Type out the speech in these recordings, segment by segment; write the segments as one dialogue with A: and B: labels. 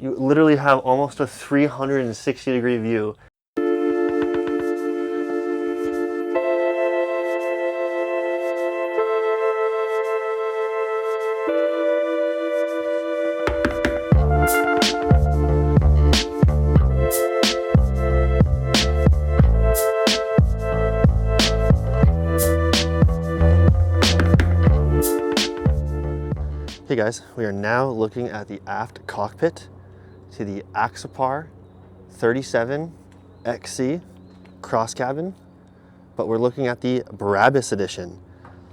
A: You literally have almost a 360-degree view. Hey guys, we are now looking at the aft cockpit to the Axopar 37 XC cross cabin, but we're looking at the BRABUS edition.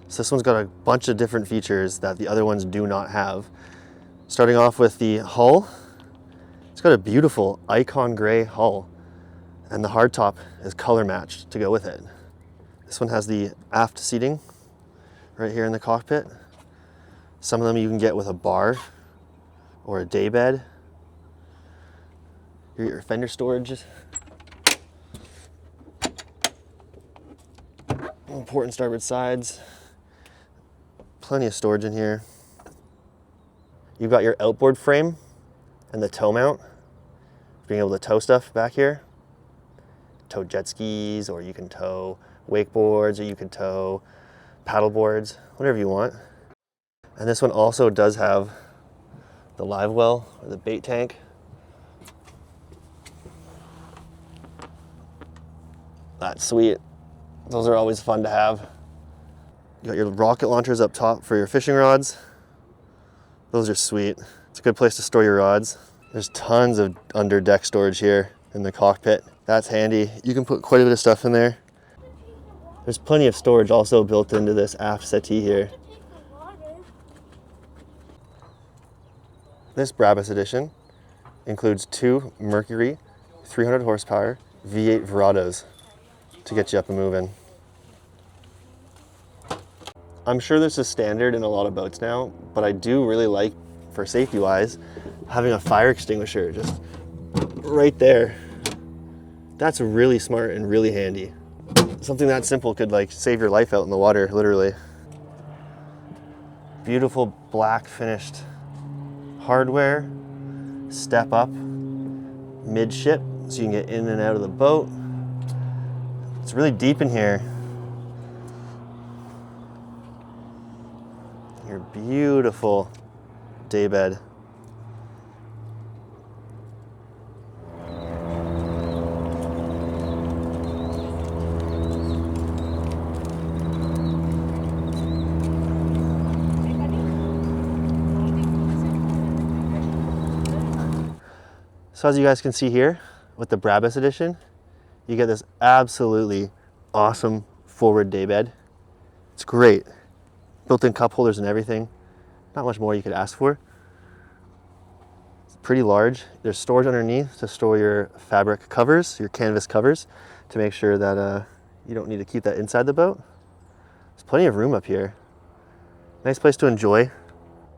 A: So this one's got a bunch of different features that the other ones do not have. Starting off with the hull, it's got a beautiful icon gray hull, and the hardtop is color matched to go with it. This one has the aft seating right here in the cockpit. Some of them you can get with a bar or a day bed. Your fender storage. Port and starboard sides. Plenty of storage in here. You've got your outboard frame and the tow mount. Being able to tow stuff back here. Tow jet skis, or you can tow wakeboards, or you can tow paddle boards, whatever you want. And this one also does have the live well, or the bait tank. That's sweet. Those are always fun to have. You got your rocket launchers up top for your fishing rods. Those are sweet. It's a good place to store your rods. There's tons of under deck storage here in the cockpit. That's handy. You can put quite a bit of stuff in there. There's plenty of storage also built into this aft settee here. This BRABUS edition includes 2 Mercury 300 horsepower V8 Verados to get you up and moving. I'm sure this is standard in a lot of boats now, but I do really like, for safety wise, having a fire extinguisher just right there. That's really smart and really handy. Something that simple could like save your life out in the water, literally. Beautiful black finished hardware, step up midship so you can get in and out of the boat. It's really deep in here. Your beautiful day bed. So as you guys can see here, with the BRABUS edition, you get this absolutely awesome forward day bed. It's great. Built-in cup holders and everything. Not much more you could ask for. It's pretty large. There's storage underneath to store your fabric covers, your canvas covers, to make sure that you don't need to keep that inside the boat. There's plenty of room up here. Nice place to enjoy.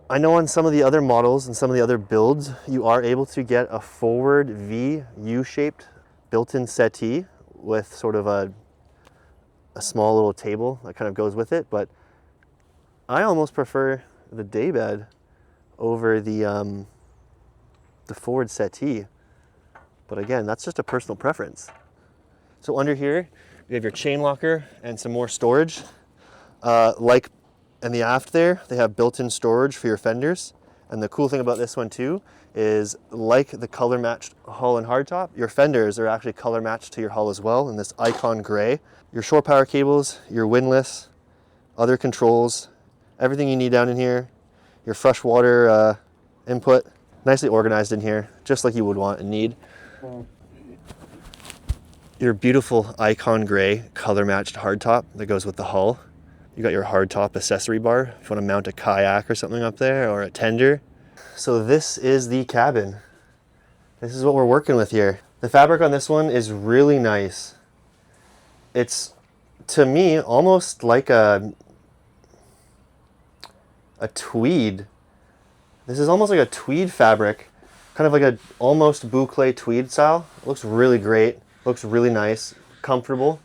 A: I know on some of the other models and some of the other builds, you are able to get a forward V U-shaped built-in settee with sort of a small little table that kind of goes with it, but I almost prefer the daybed over the forward settee. But again, that's just a personal preference. So under here, you have your chain locker and some more storage. Like in the aft there, they have built-in storage for your fenders. And the cool thing about this one too is, like the color matched hull and hardtop, your fenders are actually color matched to your hull as well in this icon gray. Your shore power cables, your windlass, other controls, everything you need down in here. Your freshwater input, nicely organized in here, just like you would want and need. Your beautiful icon gray color matched hardtop that goes with the hull. You got your hardtop accessory bar if you want to mount a kayak or something up there, or a tender. So this is the cabin. This is what we're working with here. The fabric on this one is really nice. It's, to me, almost like a tweed. This is almost like a tweed fabric, kind of like a almost boucle tweed style. It looks really great, looks really nice, comfortable.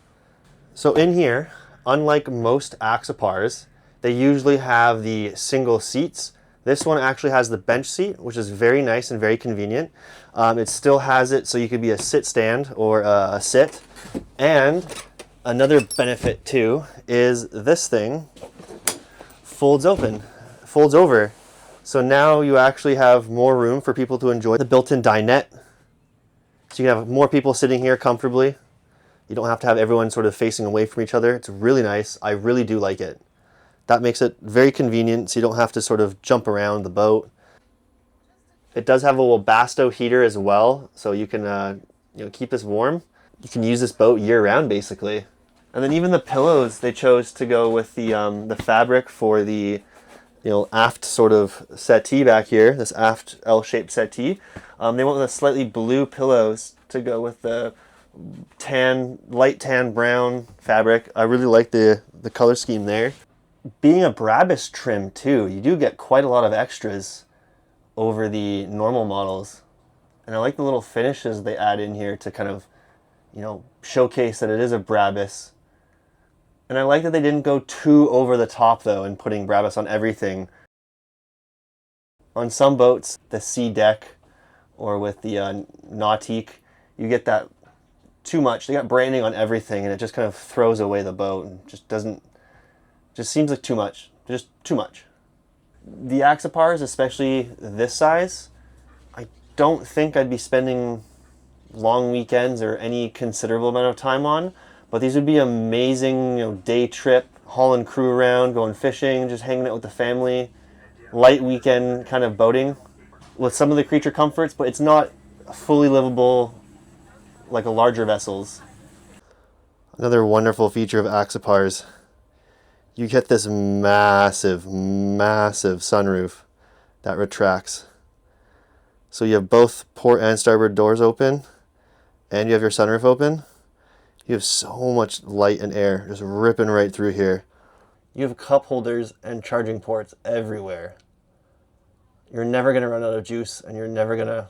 A: So in here, unlike most Axopars, they usually have the single seats This one actually has the bench seat, which is very nice and very convenient. It still has it so you could be a sit stand or a sit. And another benefit too is this thing folds over. So now you actually have more room for people to enjoy the built-in dinette. So you can have more people sitting here comfortably. You don't have to have everyone sort of facing away from each other. It's really nice. I really do like it. That makes it very convenient, so you don't have to sort of jump around the boat. It does have a Webasto heater as well, so you can keep this warm. You can use this boat year-round, basically. And then even the pillows, they chose to go with the fabric for the aft sort of settee back here, this aft L-shaped settee. They went with a slightly blue pillows to go with the light tan brown fabric. I really like the color scheme there. Being a Brabus trim too, you do get quite a lot of extras over the normal models. And I like the little finishes they add in here to kind of, showcase that it is a Brabus. And I like that they didn't go too over the top though in putting Brabus on everything. On some boats, the C deck or with the Nautique, you get that too much. They got branding on everything and it just kind of throws away the boat and just seems like too much. Just too much. The Axopars, especially this size, I don't think I'd be spending long weekends or any considerable amount of time on, but these would be amazing, day trip, hauling crew around, going fishing, just hanging out with the family, light weekend kind of boating with some of the creature comforts, but it's not fully livable like a larger vessels. Another wonderful feature of Axopars, you get this massive, massive sunroof that retracts. So you have both port and starboard doors open, and you have your sunroof open. You have so much light and air just ripping right through here. You have cup holders and charging ports everywhere. You're never gonna run out of juice, and you're never gonna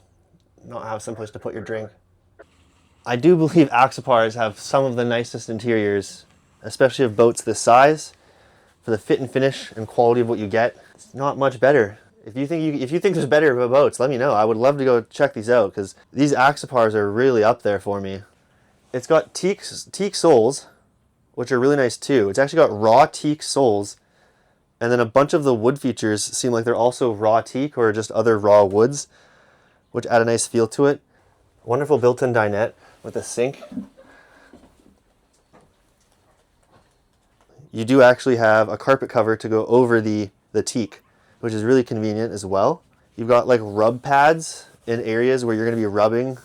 A: not have someplace to put your drink. I do believe Axopars have some of the nicest interiors, especially of boats this size. For the fit and finish and quality of what you get, it's not much better. If you think there's better boats, let me know. I would love to go check these out because these Axopars are really up there for me. It's got teak soles, which are really nice too. It's actually got raw teak soles, and then a bunch of the wood features seem like they're also raw teak or just other raw woods, which add a nice feel to it. Wonderful built-in dinette with a sink. You do actually have a carpet cover to go over the teak, which is really convenient as well. You've got like rub pads in areas where you're going to be rubbing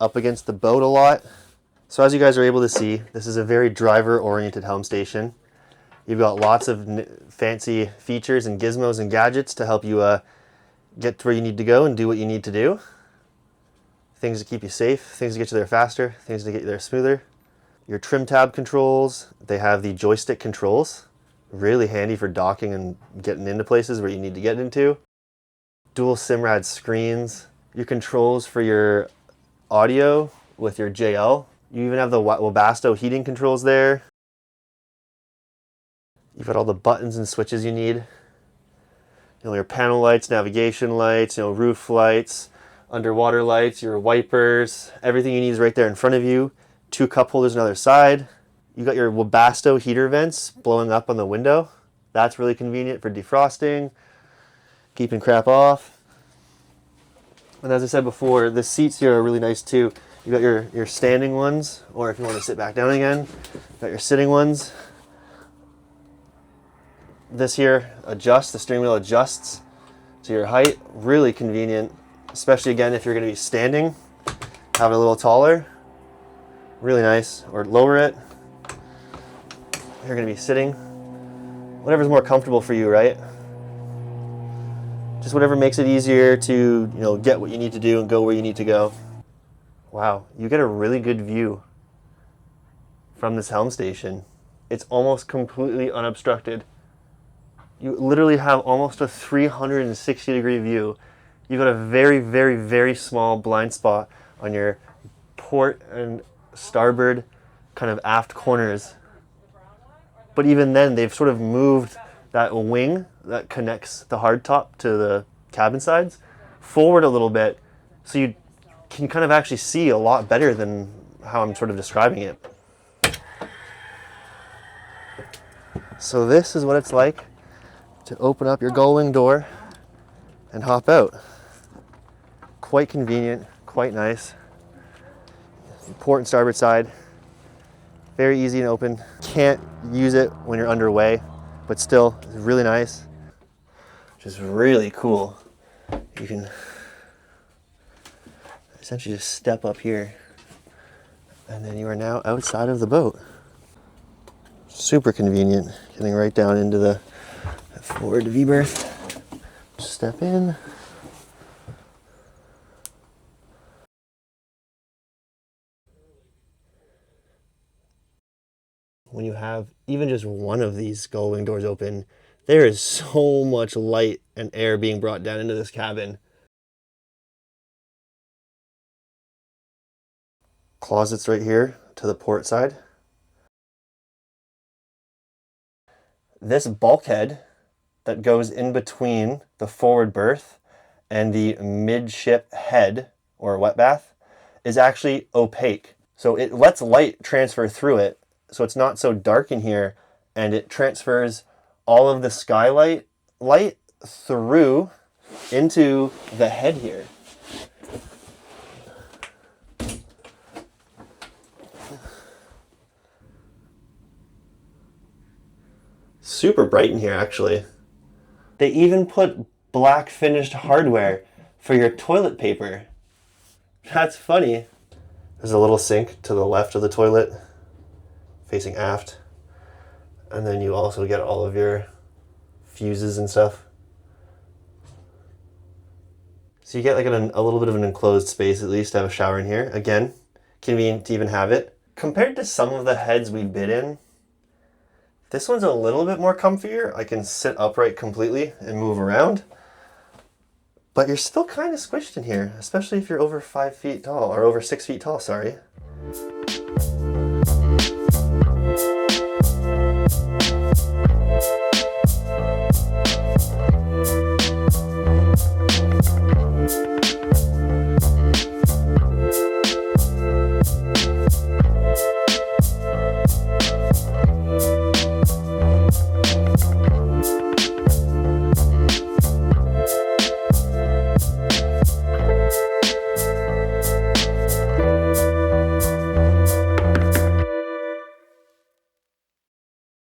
A: up against the boat a lot. So as you guys are able to see, this is a very driver-oriented helm station. You've got lots of fancy features and gizmos and gadgets to help you get to where you need to go and do what you need to do. Things to keep you safe, things to get you there faster, things to get you there smoother. Your trim tab controls, they have the joystick controls. Really handy for docking and getting into places where you need to get into. Dual Simrad screens. Your controls for your audio with your JL. You even have the Webasto heating controls there. You've got all the buttons and switches you need. Your panel lights, navigation lights, roof lights, underwater lights, your wipers. Everything you need is right there in front of you. 2 cup holders on the other side. You got your Webasto heater vents blowing up on the window. That's really convenient for defrosting, keeping crap off. And as I said before, the seats here are really nice too. You got your standing ones, or if you want to sit back down again, you got your sitting ones. This here adjusts, the steering wheel adjusts to your height. Really convenient, especially again if you're going to be standing, have it a little taller. Really nice. Or lower it. You're going to be sitting. Whatever's more comfortable for you, right? Just whatever makes it easier to, get what you need to do and go where you need to go. Wow, you get a really good view from this helm station. It's almost completely unobstructed. You literally have almost a 360-degree view. You've got a very, very, very small blind spot on your port and starboard kind of aft corners. But even then, they've sort of moved that wing that connects the hardtop to the cabin sides forward a little bit, so you can kind of actually see a lot better than how I'm sort of describing it. So this is what it's like to open up your Gullwing door and hop out. Quite convenient, quite nice. Port and starboard side, very easy and open. Can't use it when you're underway, but still it's really nice. Which is really cool. You can essentially just step up here and then you are now outside of the boat. Super convenient, getting right down into the forward V-berth. Step in. When you have even just one of these Gullwing doors open, there is so much light and air being brought down into this cabin. Closets right here to the port side. This bulkhead that goes in between the forward berth and the midship head or wet bath is actually opaque. So it lets light transfer through it, so it's not so dark in here, and it transfers all of the skylight light through into the head here. Super bright in here, actually. They even put black finished hardware for your toilet paper. That's funny. There's a little sink to the left of the toilet, facing aft. And then you also get all of your fuses and stuff. So you get like a little bit of an enclosed space at least to have a shower in here. Again, convenient to even have it. Compared to some of the heads we bid in, this one's a little bit more comfier. I can sit upright completely and move around. But you're still kind of squished in here, especially if you're over 5 feet tall, or over 6 feet tall, sorry.